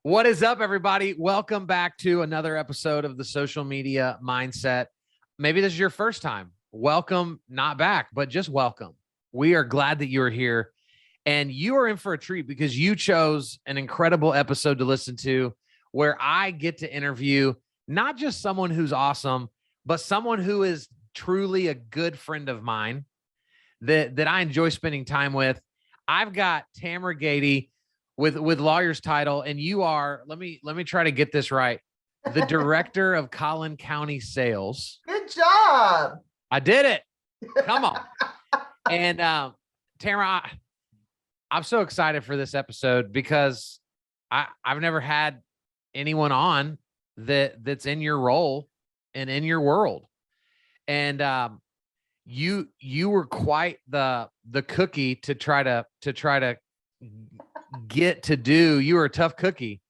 What is up, everybody? Welcome back to another episode of the Social Media Mindset. Maybe this is your first time. Welcome, not back, but just welcome. We are glad that you're here, and you are in for a treat because you chose an incredible episode to listen to where I get to interview not just someone who's awesome, but someone who is truly a good friend of mine that I enjoy spending time with. I've got TAMERA GAEDE with lawyer's title, and you are, let me try to get this right, the director of Collin County Sales. Good job. I did it. Come on. And TAMERA, I'm so excited for this episode because I've never had anyone on that's in your role and in your world. And you were quite the cookie to try to get to do. You were a tough cookie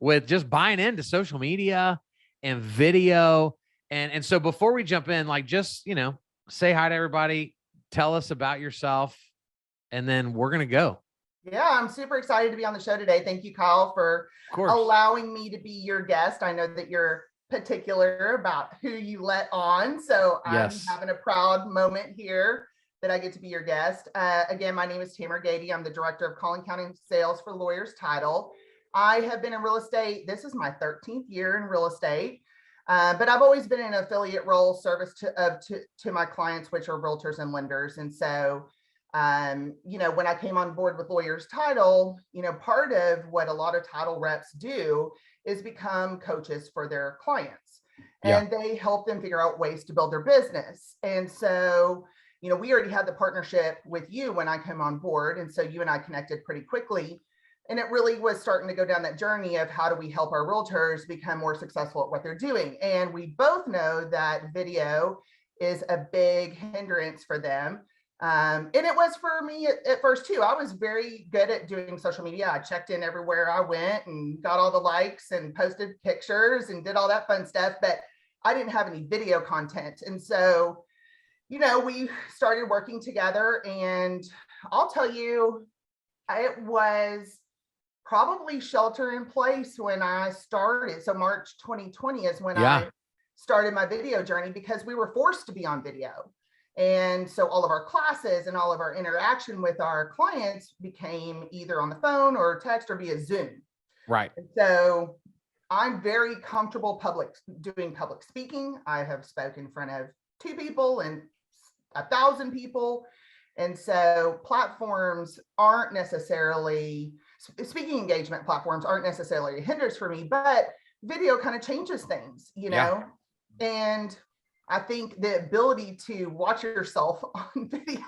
with just buying into social media and video. And so before we jump in, like, just, say hi to everybody, tell us about yourself, and then we're going to go. Yeah, I'm super excited to be on the show today. Thank you, Kyle, for allowing me to be your guest. I know that you're particular about who you let on. So yes. I'm having a proud moment here that I get to be your guest. Again, my name is TAMERA GAEDE. I'm the director of Collin County Sales for Lawyers Title. I have been in real estate. This is my 13th year in real estate, but I've always been in an affiliate role, service to my clients, which are realtors and lenders. And so, when I came on board with Lawyers Title, part of what a lot of title reps do is become coaches for their clients, and they help them figure out ways to build their business. And so, we already had the partnership with you when I came on board. And so you and I connected pretty quickly. And it really was starting to go down that journey of how do we help our realtors become more successful at what they're doing. And we both know that video is a big hindrance for them. And it was for me at first too. I was very good at doing social media. I checked in everywhere I went and got all the likes and posted pictures and did all that fun stuff, but I didn't have any video content. And so we started working together, and I'll tell you, it was probably shelter in place when I started. So March 2020 is when I started my video journey, because we were forced to be on video. And so all of our classes and all of our interaction with our clients became either on the phone or text or via Zoom. Right. And so I'm very comfortable doing public speaking. I have spoken in front of 2 people and 1,000 people. And so platforms aren't necessarily, speaking engagement platforms aren't necessarily a hindrance for me, but video kind of changes things, and I think the ability to watch yourself on video,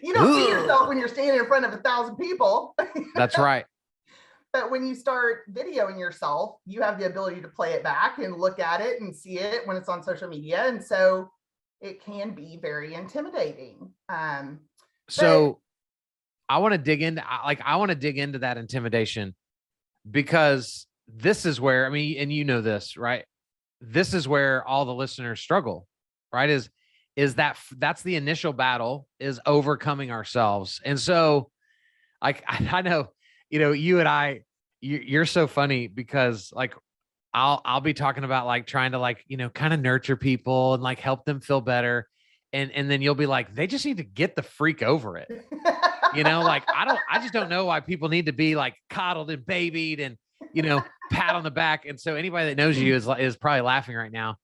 you don't see yourself when you're standing in front of 1,000 people. That's right. But when you start videoing yourself, you have the ability to play it back and look at it and see it when it's on social media. And so it can be very intimidating. So I want to dig into that intimidation, because this is where, and this, right? This is where all the listeners struggle, right? That's the initial battle, is overcoming ourselves. And so, like, I know, you and I, you're so funny, because like, I'll be talking about like trying to kind of nurture people and like help them feel better. And then you'll be like, they just need to get the freak over it. I just don't know why people need to be like coddled and babied and, pat on the back. And so anybody that knows you is probably laughing right now.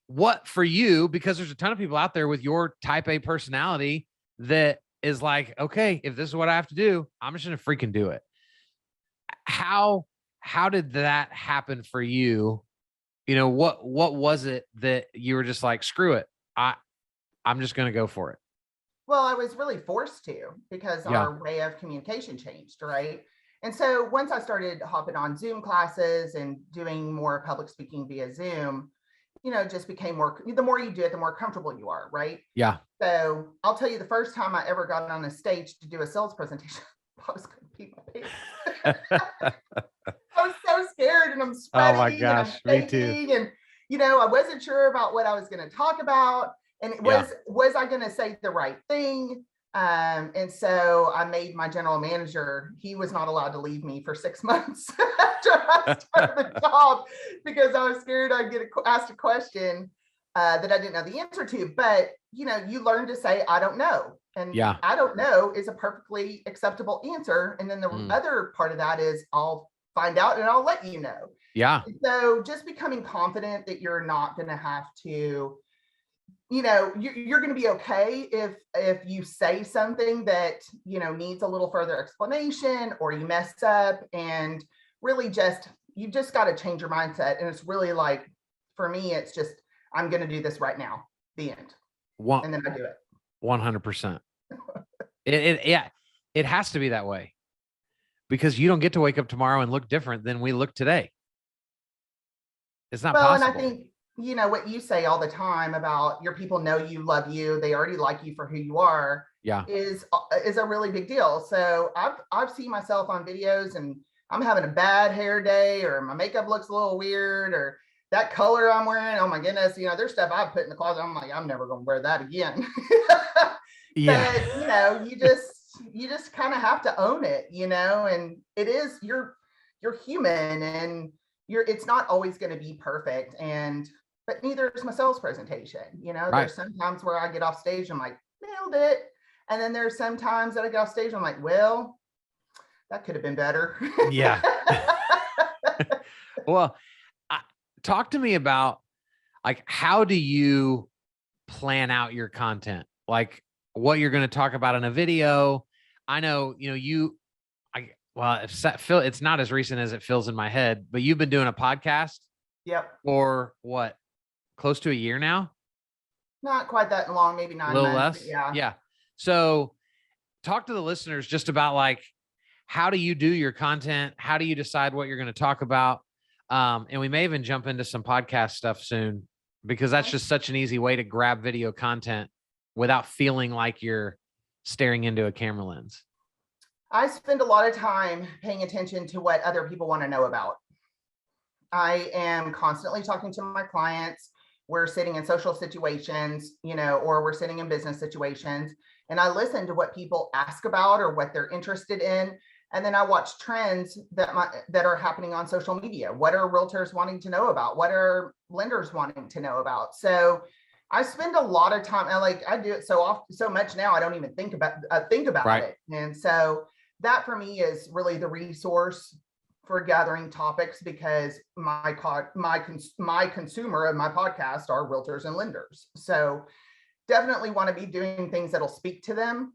What for you, because there's a ton of people out there with your type A personality that is like, okay, if this is what I have to do, I'm just going to freaking do it. How did that happen for you? What was it that you were just like, screw it, I'm just going to go for it? Well, I was really forced to, because our way of communication changed, right? And so once I started hopping on Zoom classes and doing more public speaking via Zoom, it just became the more you do it, the more comfortable you are, right? Yeah. So I'll tell you, the first time I ever got on a stage to do a sales presentation, I was going to pee my pants. I was so scared, and I'm sweating. Oh my gosh, and I'm me too. And I wasn't sure about what I was going to talk about, and was I going to say the right thing? And so I made my general manager, he was not allowed to leave me for 6 months after I started the job because I was scared I'd get asked a question that I didn't know the answer to. But, you know, you learn to say, I don't know. And Yeah. I don't know is a perfectly acceptable answer. And then the other part of that is I'll find out and I'll let you know. Yeah. So just becoming confident that you're not going to have to, you know, you're going to be okay if you say something that, you know, needs a little further explanation or you mess up, and really just, you just got to change your mindset. And it's really like, for me, it's just, I'm going to do this right now, the end. And then I do it. 100%. Yeah, it has to be that way, because you don't get to wake up tomorrow and look different than we look today. It's not possible. And I think, you know, what you say all the time about your people know you, love you, they already like you for who you are, yeah, is a really big deal. So I've seen myself on videos and I'm having a bad hair day, or my makeup looks a little weird, or that color I'm wearing, oh my goodness, you know, there's stuff I've put in the closet. I'm like, I'm never going to wear that again. yeah. But, you know, you just kind of have to own it, you know, and it is, you're human, and it's not always going to be perfect. But neither is my sales presentation. You know, Right. There's sometimes where I get off stage, I'm like, nailed it. And then there's some times that I get off stage, I'm like, well, that could have been better. Yeah. Well, talk to me about, like, how do you plan out your content? Like, what you're going to talk about in a video. I know, you know, it's not as recent as it feels in my head, but you've been doing a podcast. Yep. For what? Close to a year now? Not quite that long, maybe 9 months. A little months. less? Yeah. Yeah. So talk to the listeners just about, like, how do you do your content? How do you decide what you're going to talk about? And we may even jump into some podcast stuff soon, because that's just such an easy way to grab video content without feeling like you're staring into a camera lens. I spend a lot of time paying attention to what other people want to know about. I am constantly talking to my clients. We're sitting in social situations, you know, or we're sitting in business situations, and I listen to what people ask about or what they're interested in. And then I watch trends that are happening on social media. What are realtors wanting to know about? What are lenders wanting to know about? So I spend a lot of time, and like, I do it so often, so much now, I don't even think about Right. it. And so that for me is really the resource for gathering topics, because my consumer of my podcast are realtors and lenders. So definitely want to be doing things that'll speak to them.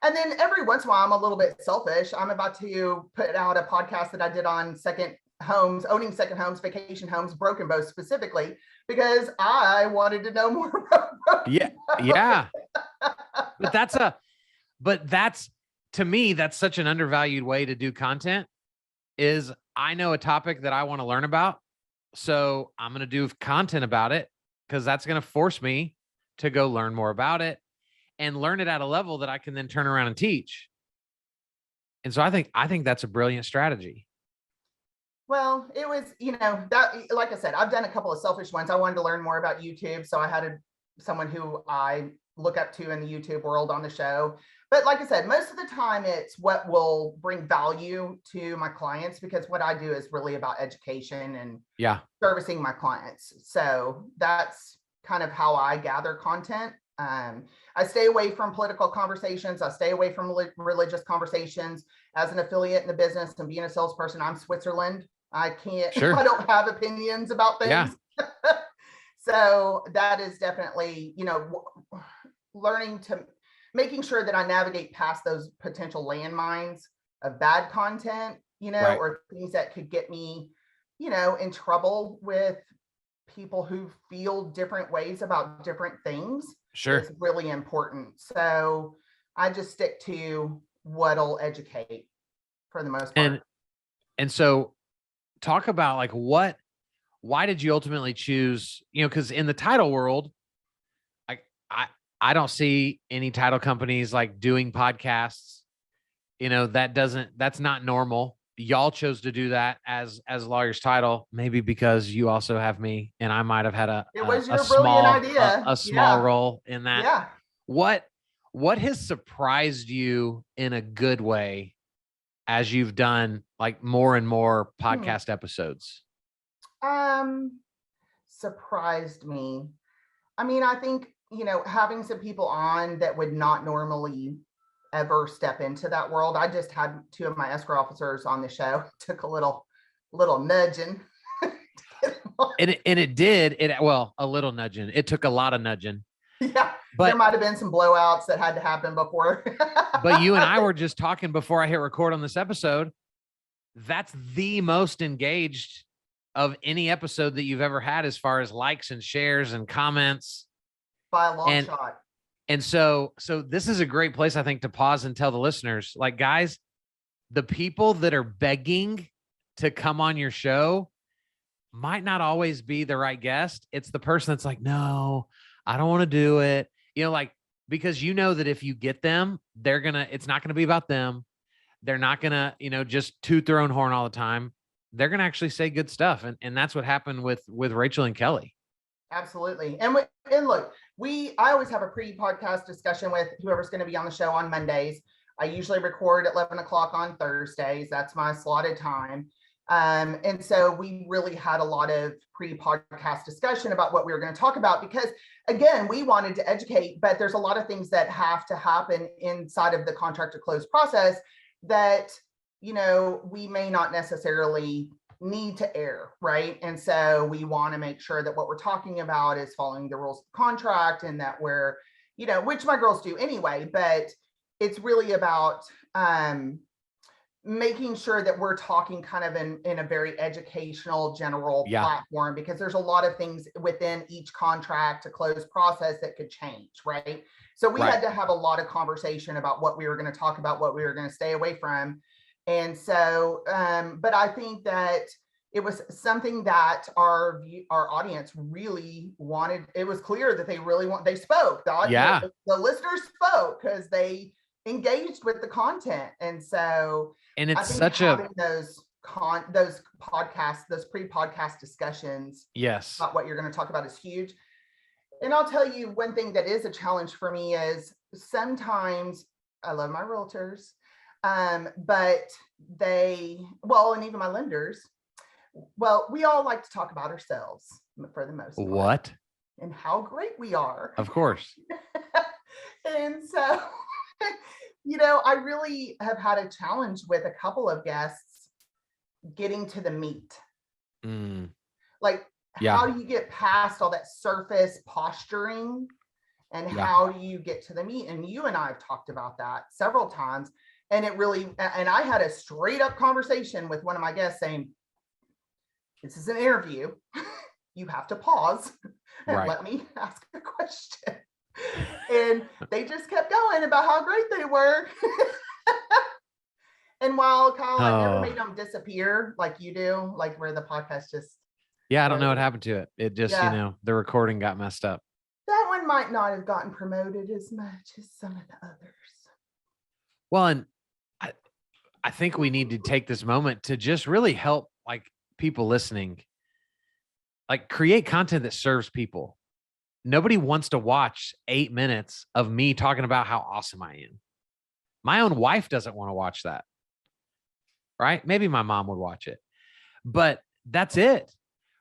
And then every once in a while, I'm a little bit selfish. I'm about to put out a podcast that I did on owning second homes, vacation homes, broken bows specifically, because I wanted to know more about Yeah. Yeah. But that's, to me, that's such an undervalued way to do content. Is, I know a topic that I want to learn about, so I'm going to do content about it, because that's going to force me to go learn more about it and learn it at a level that I can then turn around and teach. And so I think that's a brilliant strategy. Well, it was, you know, that, like I said, I've done a couple of selfish ones. I wanted to learn more about YouTube, so I had someone who I look up to in the YouTube world on the show. But like I said, most of the time it's what will bring value to my clients, because what I do is really about education and servicing my clients. So that's kind of how I gather content. I stay away from political conversations. I stay away from religious conversations. As an affiliate in the business and being a salesperson, I'm Switzerland. I can't, I don't have opinions about things. Yeah. So that is definitely, you know, making sure that I navigate past those potential landmines of bad content, you know, or things that could get me, you know, in trouble with people who feel different ways about different things. Is really important. So I just stick to what'll educate for the most part. And so talk about, like, why did you ultimately choose, you know, because in the title world, I don't see any title companies like doing podcasts. You know, that's not normal. Y'all chose to do that as Lawyers Title, maybe because you also have me, and I might have had a small role in that. Yeah. what has surprised you in a good way as you've done like more and more podcast episodes? Surprised me. I mean, I think, having some people on that would not normally ever step into that world. I just had two of my escrow officers on the show, took a little nudging. And it did, well, a little nudging. It took a lot of nudging. Yeah, but there might've been some blowouts that had to happen before. But you and I were just talking before I hit record on this episode. That's the most engaged of any episode that you've ever had as far as likes and shares and comments. By a long shot. And so this is a great place, I think, to pause and tell the listeners, like, guys, the people that are begging to come on your show might not always be the right guest. It's the person that's like, no, I don't want to do it. Like, because you know that if you get them, it's not going to be about them. They're not going to, just toot their own horn all the time. They're going to actually say good stuff. And that's what happened with Rachel and Kelly. Absolutely. And look, I always have a pre-podcast discussion with whoever's going to be on the show on Mondays. I usually record at 11 o'clock on Thursdays. That's my slotted time. And so we really had a lot of pre-podcast discussion about what we were going to talk about, because again, we wanted to educate, but there's a lot of things that have to happen inside of the contract to close process that, we may not necessarily need to air, right? And so we want to make sure that what we're talking about is following the rules of the contract, and that we're, which my girls do anyway, but it's really about, making sure that we're talking kind of in a very educational general platform, because there's a lot of things within each contract to close process that could change, right? So we had to have a lot of conversation about what we were going to talk about, what we were going to stay away from. And so, but I think that it was something that our audience really wanted. It was clear that they spoke. The listeners spoke because they engaged with the content. And so, and it's such those podcasts, those pre-podcast discussions, about what you're going to talk about is huge. And I'll tell you one thing that is a challenge for me is sometimes I love my realtors, but and even my lenders, we all like to talk about ourselves for the most part. What? And how great we are. Of course. And so, I really have had a challenge with a couple of guests getting to the meat. Like, how do you get past all that surface posturing, and how do you get to the meat? And you and I have talked about that several times. And and I had a straight up conversation with one of my guests saying, this is an interview. You have to pause and let me ask a question. And they just kept going about how great they were. And while Kyle, I never made them disappear like you do, like where the podcast just. I don't know what happened to it. It just, the recording got messed up. That one might not have gotten promoted as much as some of the others. Well, and I think we need to take this moment to just really help like people listening, like create content that serves people. Nobody wants to watch 8 minutes of me talking about how awesome I am. My own wife doesn't want to watch that. Right? Maybe my mom would watch it, but that's it.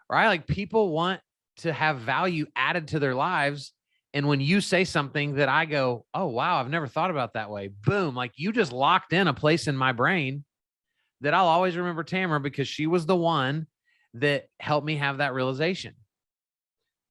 Right? Like, people want to have value added to their lives. And when you say something that I go, oh, wow, I've never thought about that way. Boom. Like, you just locked in a place in my brain that I'll always remember Tamara, because she was the one that helped me have that realization.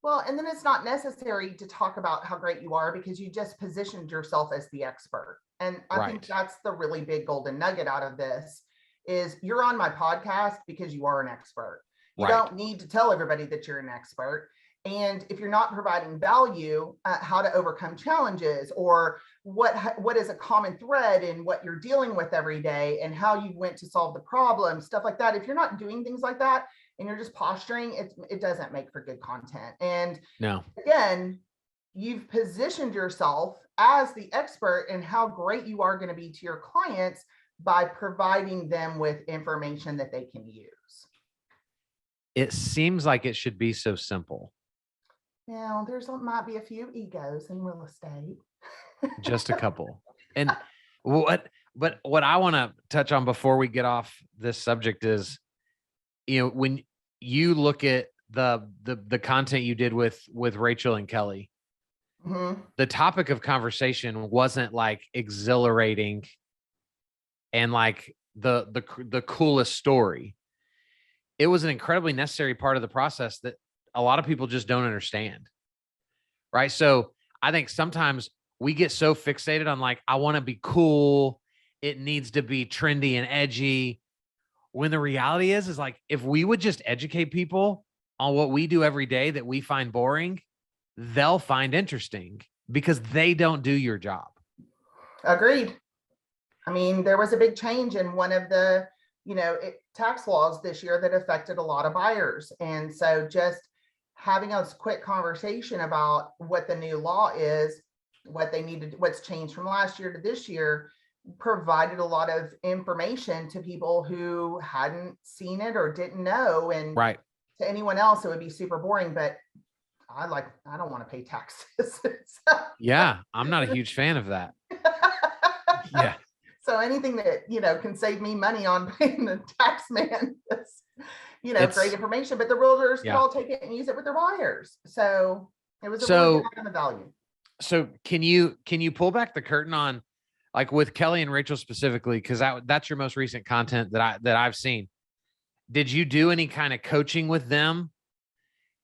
Well, and then it's not necessary to talk about how great you are, because you just positioned yourself as the expert. And I think that's the really big golden nugget out of this is you're on my podcast because you are an expert. You don't need to tell everybody that you're an expert. And if you're not providing value, how to overcome challenges, or what is a common thread in what you're dealing with every day, and how you went to solve the problem, stuff like that. If you're not doing things like that and you're just posturing, it doesn't make for good content. And again, you've positioned yourself as the expert in how great you are going to be to your clients by providing them with information that they can use. It seems like it should be so simple. Well, might be a few egos in real estate. Just a couple. And but what I want to touch on before we get off this subject is, when you look at the content you did with Rachel and Kelly, the topic of conversation wasn't like exhilarating and like the coolest story. It was an incredibly necessary part of the process that a lot of people just don't understand. Right. So I think sometimes we get so fixated on like, I want to be cool. It needs to be trendy and edgy. When the reality is like, if we would just educate people on what we do every day that we find boring, they'll find interesting because they don't do your job. Agreed. I mean, there was a big change in one of the, tax laws this year that affected a lot of buyers. And so just having a quick conversation about what the new law is, what they needed, what's changed from last year to this year, provided a lot of information to people who hadn't seen it or didn't know. And to anyone else, it would be super boring, but I don't want to pay taxes. Yeah, I'm not a huge fan of that. Yeah. So anything that, can save me money on paying the tax man is, great information, but the realtors can all take it and use it with their buyers. So it was a really good of value. So can you pull back the curtain on, like, with Kelly and Rachel specifically, because that's your most recent content that I've seen. Did you do any kind of coaching with them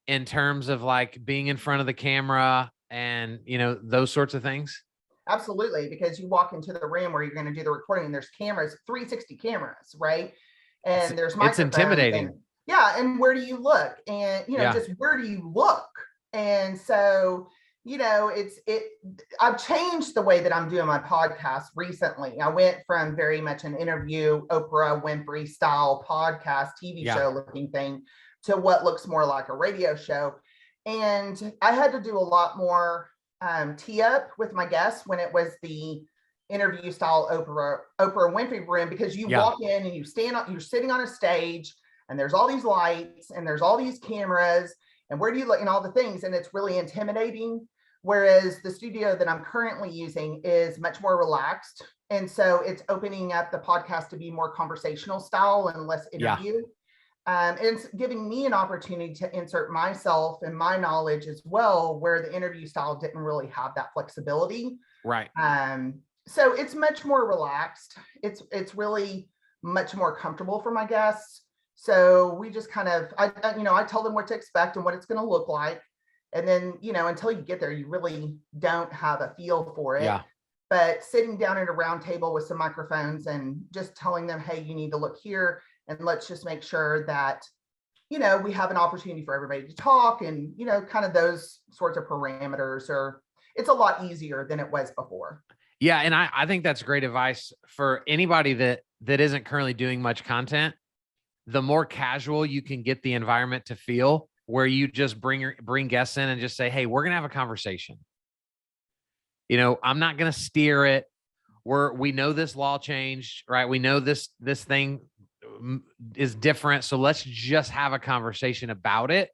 in terms of like being in front of the camera and, those sorts of things? Absolutely, because you walk into the room where you're going to do the recording and there's cameras, 360 cameras, right? And there's microphones. It's intimidating. And where do you look? And, just where do you look? And so, I've changed the way that I'm doing my podcast recently. I went from very much an interview, Oprah Winfrey style podcast, TV show looking thing to what looks more like a radio show. And I had to do a lot more tee up with my guests when it was the interview style Oprah Winfrey room, because you walk in and you're sitting on a stage and there's all these lights and there's all these cameras and where do you look and all the things, and it's really intimidating. Whereas the studio that I'm currently using is much more relaxed. And so it's opening up the podcast to be more conversational style and less interview. And it's giving me an opportunity to insert myself and my knowledge as well, where the interview style didn't really have that flexibility. Right. So it's much more relaxed. It's really much more comfortable for my guests. So we just kind of, I tell them what to expect and what it's going to look like. And then, until you get there, you really don't have a feel for it. Yeah. But sitting down at a round table with some microphones and just telling them, hey, you need to look here. And let's just make sure that, we have an opportunity for everybody to talk and, kind of those sorts of parameters it's a lot easier than it was before. Yeah. And I think that's great advice for anybody that isn't currently doing much content. The more casual you can get the environment to feel, where you just bring guests in and just say, hey, we're going to have a conversation. I'm not going to steer it. We know this law changed, right? We know this thing is different. So let's just have a conversation about it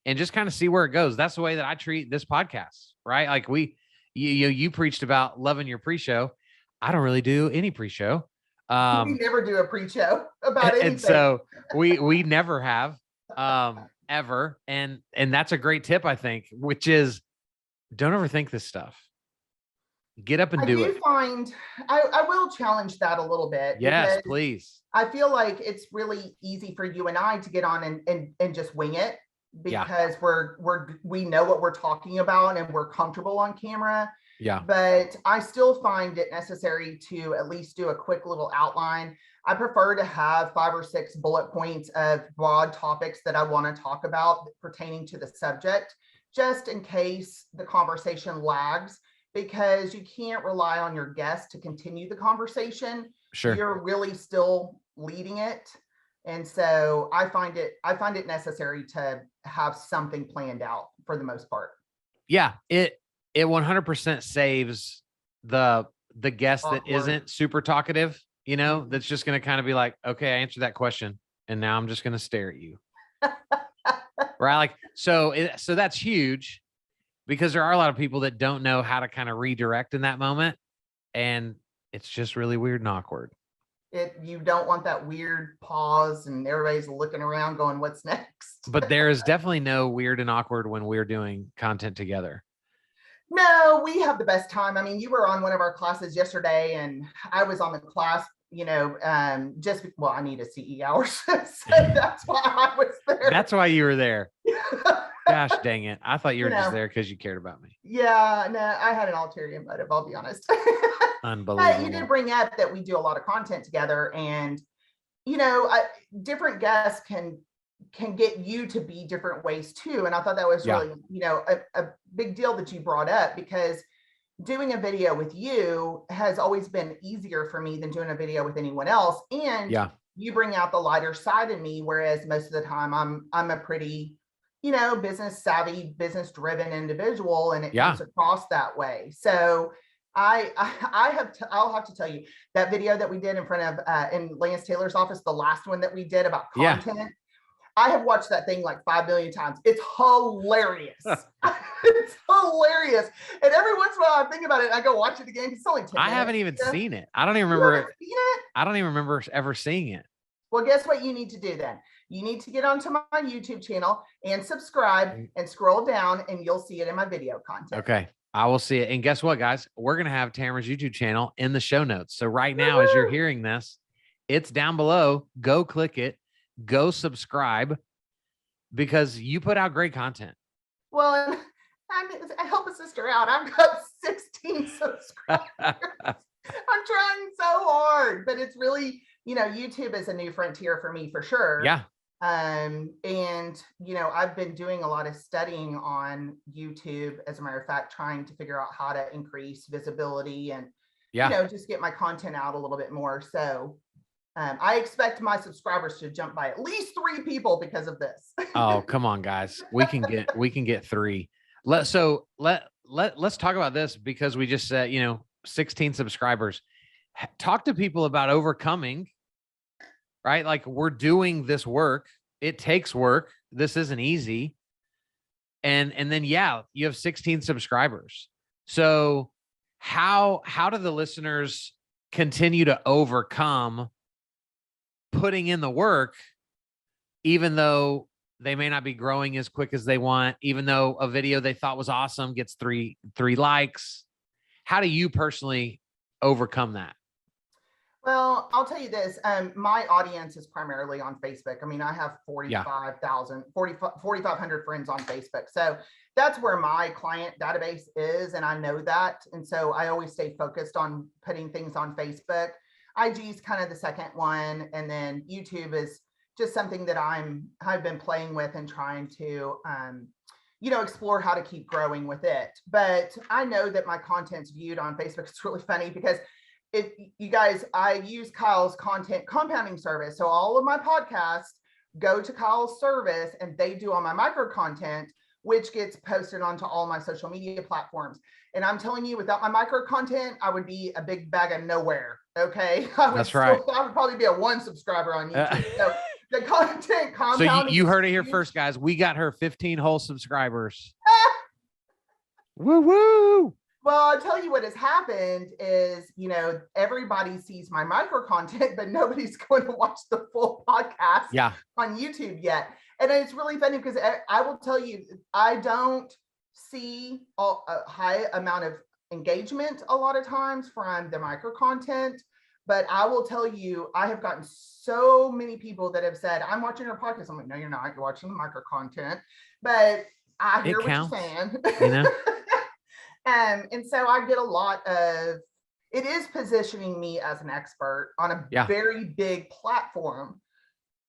and just kind of see where it goes. That's the way that I treat this podcast, right? Like you preached about loving your pre-show. I don't really do any pre-show. We never do a pre-show about anything. And so we never have ever. And that's a great tip, I think, which is don't overthink this stuff. Get up and do it. I will challenge that a little bit. Yes, please. I feel like it's really easy for you and I to get on and just wing it because we know what we're talking about and we're comfortable on camera. Yeah. But I still find it necessary to at least do a quick little outline. I prefer to have 5 or 6 bullet points of broad topics that I want to talk about pertaining to the subject, just in case the conversation lags, because you can't rely on your guest to continue the conversation. Sure. You're really still leading it. And so I find it necessary to have something planned out for the most part. Yeah, it 100% saves the guest that isn't super talkative, that's just going to kind of be like, okay, I answered that question and now I'm just going to stare at you. Right. Like, so that's huge because there are a lot of people that don't know how to kind of redirect in that moment. And it's just really weird and awkward. You don't want that weird pause and everybody's looking around going, what's next? But there is definitely no weird and awkward when we're doing content together. No, we have the best time. I mean, you were on one of our classes yesterday and I was on the class, well, I need a CE hours. So that's why I was there. That's why you were there. Gosh dang it. I thought you were just there because you cared about me. Yeah, no, I had an ulterior motive, I'll be honest. Unbelievable. You did bring up that we do a lot of content together, and different guests can get you to be different ways too. And I thought that was really, a big deal that you brought up, because doing a video with you has always been easier for me than doing a video with anyone else. And you bring out the lighter side of me, whereas most of the time I'm a pretty, business savvy, business driven individual, and it comes across that way. So I'll have to tell you that video that we did in front of in Lance Taylor's office, the last one that we did about content. I have watched that thing like 5 million times. It's hilarious. It's hilarious. And every once in a while I think about it and I go watch it again. It's only 10 minutes. I haven't even seen it. I don't even remember it. I don't even remember ever seeing it. Well, guess what you need to do then? You need to get onto my YouTube channel and subscribe and scroll down and you'll see it in my video content. Okay. I will see it. And guess what, guys? We're going to have Tamara's YouTube channel in the show notes. So right now, as you're hearing this, it's down below. Go click it. Go subscribe, because you put out great content. Well, I help a sister out. I've got 16 subscribers. I'm trying so hard, but it's really, YouTube is a new frontier for me for sure. Yeah. And I've been doing a lot of studying on YouTube, as a matter of fact, trying to figure out how to increase visibility and just get my content out a little bit more. So I expect my subscribers to jump by at least 3 people because of this. Oh, come on, guys. We can get 3. Let's talk about this, because we just said, 16 subscribers. Talk to people about overcoming, right? Like, we're doing this work. It takes work. This isn't easy. And then, you have 16 subscribers. So how do the listeners continue to overcome putting in the work, even though they may not be growing as quick as they want, even though a video they thought was awesome gets three likes? How do you personally overcome that? Well, I'll tell you this. My audience is primarily on Facebook. I mean, I have 4,500 friends on Facebook. So that's where my client database is. And I know that. And so I always stay focused on putting things on Facebook. IG is kind of the second one. And then YouTube is just something that I've been playing with and trying to, explore how to keep growing with it. But I know that my content's viewed on Facebook. It's really funny because I use Kyle's content compounding service. So all of my podcasts go to Kyle's service and they do all my micro content, which gets posted onto all my social media platforms. And I'm telling you, without my micro content, I would be a big bag of nowhere. Okay. That's right. I would probably be a 1 subscriber on YouTube. So the content compounding. So you heard it here first, guys. We got her 15 whole subscribers. Woo woo. Well, I'll tell you what has happened is, everybody sees my micro content, but nobody's going to watch the full podcast on YouTube yet. And it's really funny because I will tell you, I don't see a high amount of engagement a lot of times from the micro content, but I will tell you, I have gotten so many people that have said, I'm watching your podcast. I'm like, no, you're not. You're watching the micro content, but I hear what you're saying. And so I get a lot of, it is positioning me as an expert on a very big platform.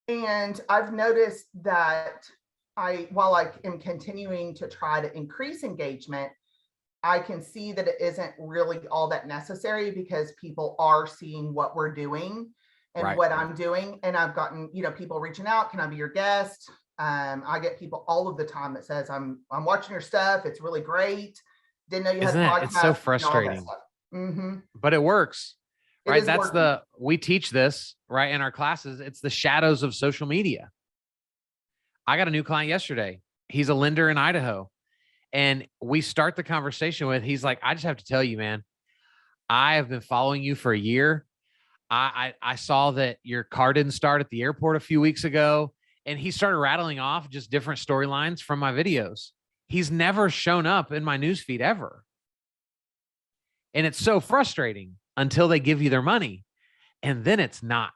And I've noticed that while I am continuing to try to increase engagement, I can see that it isn't really all that necessary because people are seeing what we're doing and what I'm doing. And I've gotten, people reaching out, can I be your guest? I get people all of the time that says, I'm watching your stuff. It's really great. Didn't know you had a podcast. It's so frustrating. But it works, right? We teach this right in our classes. It's the shadows of social media. I got a new client yesterday. He's a lender in Idaho. And we start the conversation with, he's like, I just have to tell you, man, I have been following you for a year. I saw that your car didn't start at the airport a few weeks ago. And he started rattling off just different storylines from my videos. He's never shown up in my newsfeed ever. And it's so frustrating until they give you their money. And then it's not.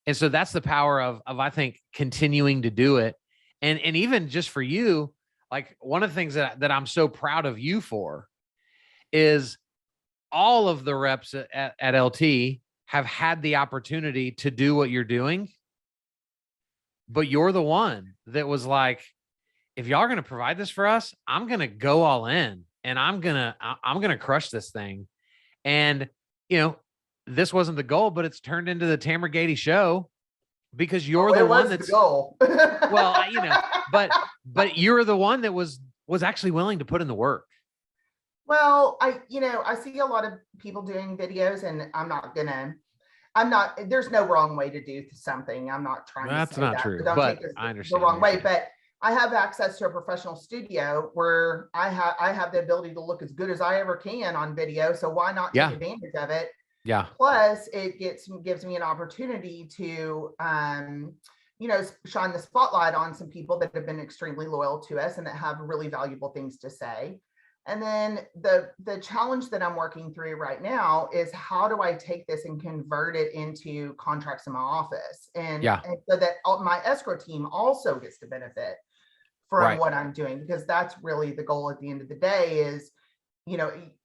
And so that's the power of I think, continuing to do it. And even just for you, like one of the things that I'm so proud of you for is all of the reps at LT have had the opportunity to do what you're doing. But you're the one that was like, if y'all are going to provide this for us, I'm going to go all in and I'm going to crush this thing. And, you know, this wasn't the goal, but it's turned into the TAMERA GAEDE show because you're the one that's the goal. Well, you know, but you're the one that was actually willing to put in the work. Well, I see a lot of people doing videos, and there's no wrong way to do something. I'm not trying to say that's not that, true, don't but take this I understand the wrong way. But I have access to a professional studio where I have the ability to look as good as I ever can on video. So why not take advantage of it? Yeah. Plus, it gives me an opportunity to shine the spotlight on some people that have been extremely loyal to us and that have really valuable things to say. And then the challenge that I'm working through right now is, how do I take this and convert it into contracts in my office? And so that my escrow team also gets to benefit from what I'm doing, because that's really the goal at the end of the day is,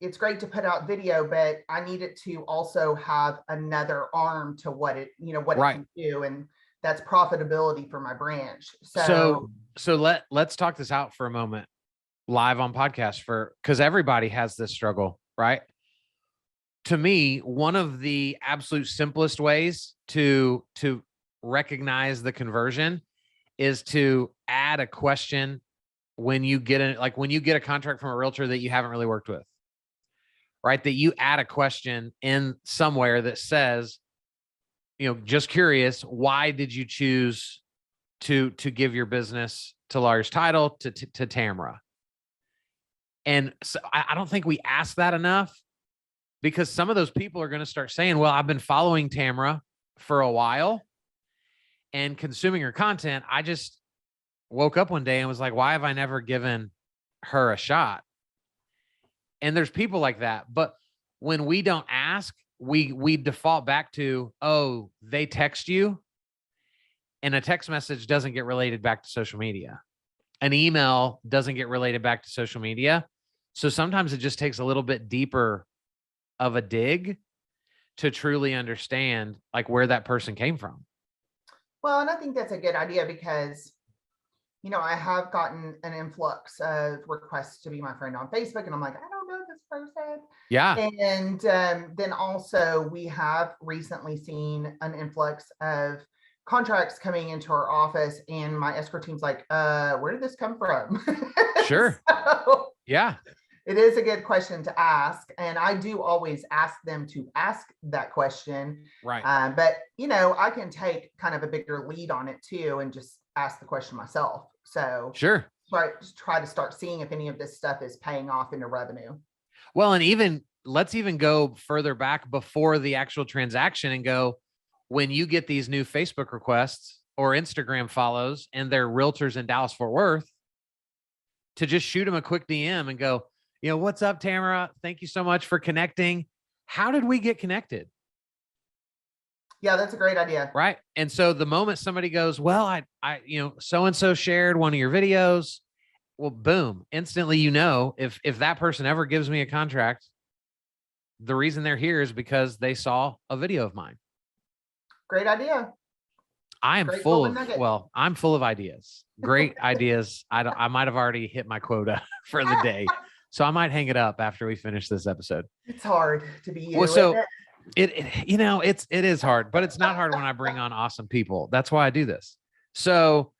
it's great to put out video, but I need it to also have another arm to what it can do. And that's profitability for my branch. So let's talk this out for a moment live on podcast because everybody has this struggle, right? To me, one of the absolute simplest ways to recognize the conversion is to add a question when you get a contract from a realtor that you haven't really worked with, right? That you add a question in somewhere that says, just curious, why did you choose to give your business to Lawyers Title, to TAMERA? And so I don't think we ask that enough, because some of those people are going to start saying, well, I've been following TAMERA for a while and consuming her content. I just woke up one day and was like, why have I never given her a shot? And there's people like that. But when we don't ask, we default back to, oh, they text you, and a text message doesn't get related back to social media. An email doesn't get related back to social media. So sometimes it just takes a little bit deeper of a dig to truly understand like where that person came from. Well, and I think that's a good idea, because I have gotten an influx of requests to be my friend on Facebook, and I'm like, I don't know this person. Yeah. And then also we have recently seen an influx of contracts coming into our office, and my escrow team's like, where did this come from? Sure. So, yeah. It is a good question to ask. And I do always ask them to ask that question. Right. But, I can take kind of a bigger lead on it too, and just ask the question myself. So sure. Try to start seeing if any of this stuff is paying off into revenue. Well, and let's even go further back before the actual transaction and go, when you get these new Facebook requests or Instagram follows and they're realtors in Dallas, Fort Worth, to just shoot them a quick DM and go, what's up, TAMERA? Thank you so much for connecting. How did we get connected? Yeah, that's a great idea. Right. And so the moment somebody goes, well, I so-and-so shared one of your videos, well, boom, instantly, if that person ever gives me a contract, the reason they're here is because they saw a video of mine. Great idea. I'm full of ideas. Great ideas. I might have already hit my quota for the day. So I might hang it up after we finish this episode. It's hard to be you. Well, so it is hard, but it's not hard when I bring on awesome people. That's why I do this. So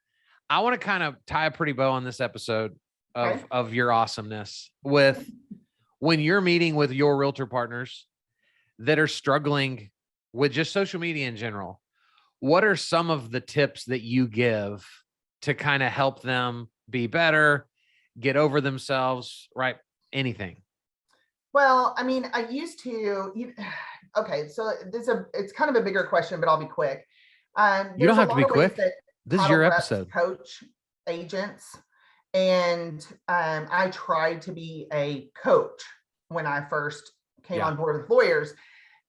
I want to kind of tie a pretty bow on this episode of your awesomeness with when you're meeting with your realtor partners that are struggling with just social media in general. what are some of the tips that you give to kind of help them be better, get over themselves, right? Anything. Well, I mean, I used to, okay, so it's kind of a bigger question, but I'll be quick. You don't There's a have to lot be of ways quick. that This is title your reps episode. coach agents. And I tried to be a coach when I first came on board with lawyers,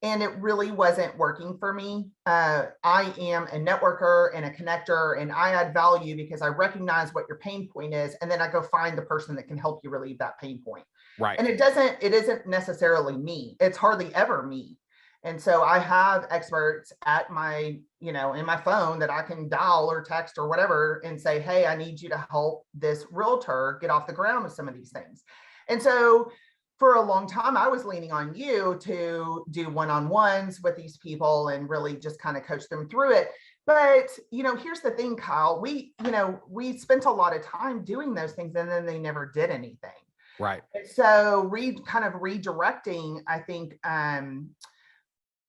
and it really wasn't working for me. I am a networker and a connector, and I add value because I recognize what your pain point is, and then I go find the person that can help you relieve that pain point. Right. And it isn't necessarily me. It's hardly ever me. And so I have experts at my, in my phone that I can dial or text or whatever and say, hey, I need you to help this realtor get off the ground with some of these things. And so for a long time, I was leaning on you to do one-on-ones with these people and really just kind of coach them through it. But, here's the thing, Kyle, we spent a lot of time doing those things and then they never did anything. Right. So kind of redirecting, I think,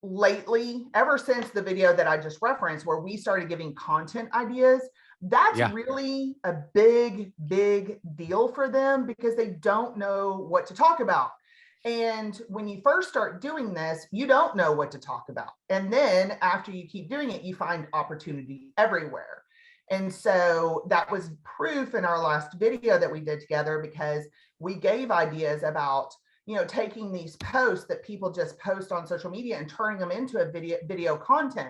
lately, ever since the video that I just referenced, where we started giving content ideas, that's really a big, big deal for them because they don't know what to talk about. And when you first start doing this, you don't know what to talk about. And then after you keep doing it, you find opportunity everywhere. And so that was proof in our last video that we did together, because we gave ideas about taking these posts that people just post on social media and turning them into a video content.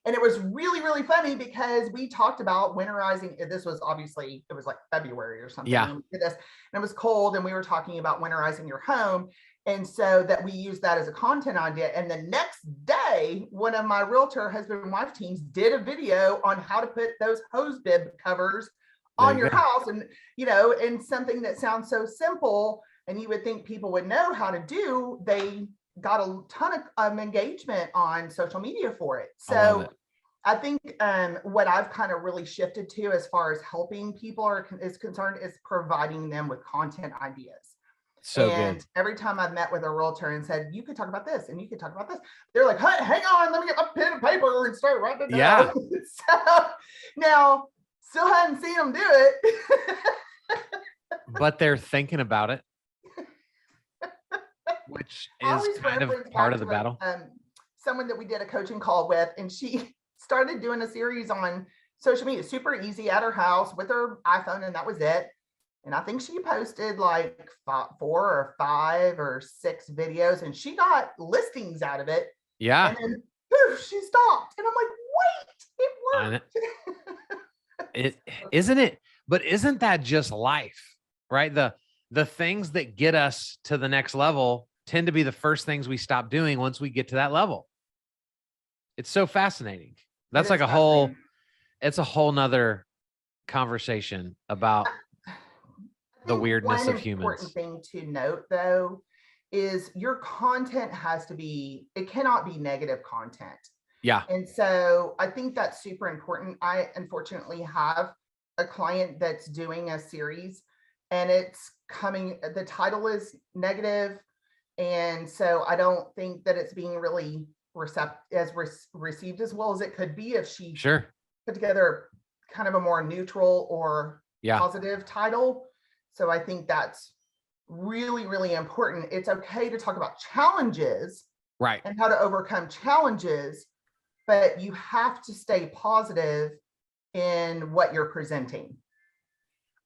And it was really, really funny because we talked about winterizing. This was obviously, it was like February or something. Yeah. And we did this, and it was cold, and we were talking about winterizing your home. And so that we used that as a content idea. And the next day, one of my realtor husband and wife teams did a video on how to put those hose bib covers on your house. And, and something that sounds so simple and you would think people would know how to do, they got a ton of engagement on social media for it. So I think what I've kind of really shifted to as far as helping people is concerned is providing them with content ideas. So and good. Every time I've met with a realtor and said, you could talk about this and you could talk about this, they're like, hey, hang on, let me get my pen and paper and start writing it down. So now, still hadn't seen them do it. But they're thinking about it, which is kind of part of the battle. Someone that we did a coaching call with, and she started doing a series on social media, super easy, at her house with her iPhone, and that was it. And I think she posted like 4 or 5 or 6 videos, and she got listings out of it. Yeah. And then poof, she stopped. And I'm like, wait, it worked. Isn't it? But isn't that just life, right? The things that get us to the next level tend to be the first things we stop doing once we get to that level. It's so fascinating. That's like it's a whole nother conversation about the weirdness of humans. One important thing to note, though, is your content it cannot be negative content. Yeah. And so I think that's super important. I unfortunately have a client that's doing a series, and the title is negative. And so I don't think that it's being really received as well as it could be if she put together kind of a more neutral or positive title. So I think that's really, really important. It's okay to talk about challenges, right, and how to overcome challenges, but you have to stay positive in what you're presenting.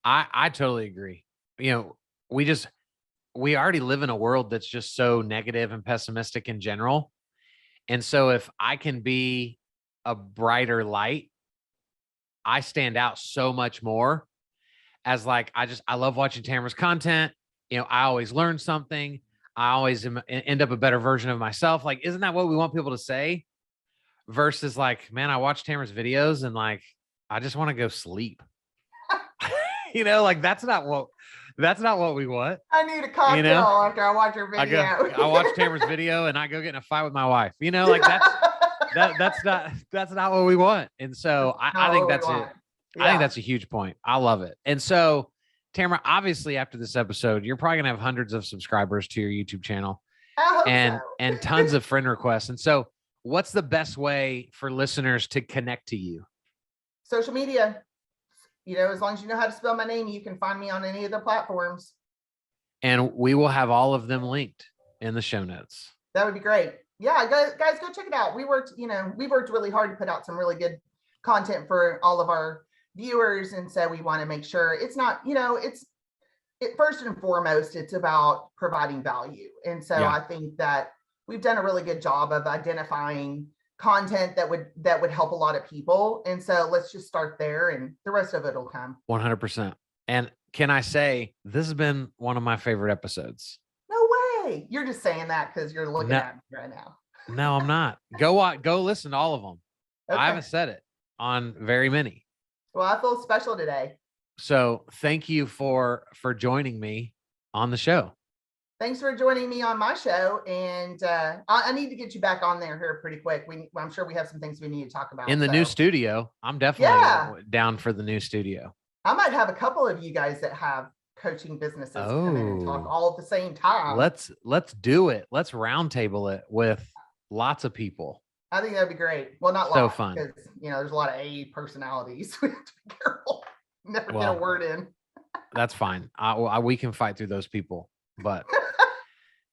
I totally agree. We already live in a world that's just so negative and pessimistic in general. And so if I can be a brighter light, I stand out so much more as like, I love watching Tamara's content. I always learn something. I always end up a better version of myself. Like, isn't that what we want people to say? Versus like, man, I watch Tamara's videos and like, I just want to go sleep. Like that's not what we want. I need a cocktail after I watch your video. I watch Tamara's video and I go get in a fight with my wife. Like that's not what we want. And so I think that's it. Yeah. I think that's a huge point. I love it. And so, Tamara, obviously after this episode, you're probably gonna have hundreds of subscribers to your YouTube channel and tons of friend requests. And so what's the best way for listeners to connect to you? Social media. As long as you know how to spell my name, you can find me on any of the platforms. And we will have all of them linked in the show notes. That would be great. Yeah, guys, go check it out. We worked really hard to put out some really good content for all of our viewers. And so we want to make sure it's not, first and foremost, it's about providing value. And so I think that we've done a really good job of identifying content that would help a lot of people. And so let's just start there and the rest of it will come. 100%. And can I say, this has been one of my favorite episodes. No way. You're just saying that because you're looking at me right now. No, I'm not. Go listen to all of them. Okay. I haven't said it on very many. Well, I feel special today. So thank you for joining me on the show. Thanks for joining me on my show. And I need to get you back on there here pretty quick. I'm sure we have some things we need to talk about. In the new studio. I'm definitely down for the new studio. I might have a couple of you guys that have coaching businesses come in and talk all at the same time. Let's do it. Let's roundtable it with lots of people. I think that'd be great. Well, not so lots, fun because there's a lot of A personalities. We have to be careful. Never get a word in. That's fine. We can fight through those people. But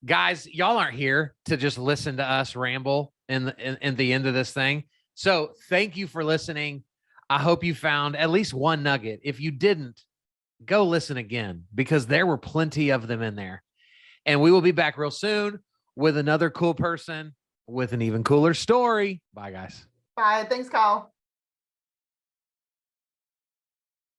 guys, y'all aren't here to just listen to us ramble in the end of this thing. So thank you for listening. I hope you found at least one nugget. If you didn't, go listen again, because there were plenty of them in there. And we will be back real soon with another cool person with an even cooler story. Bye, guys. Bye. Thanks, Kyle.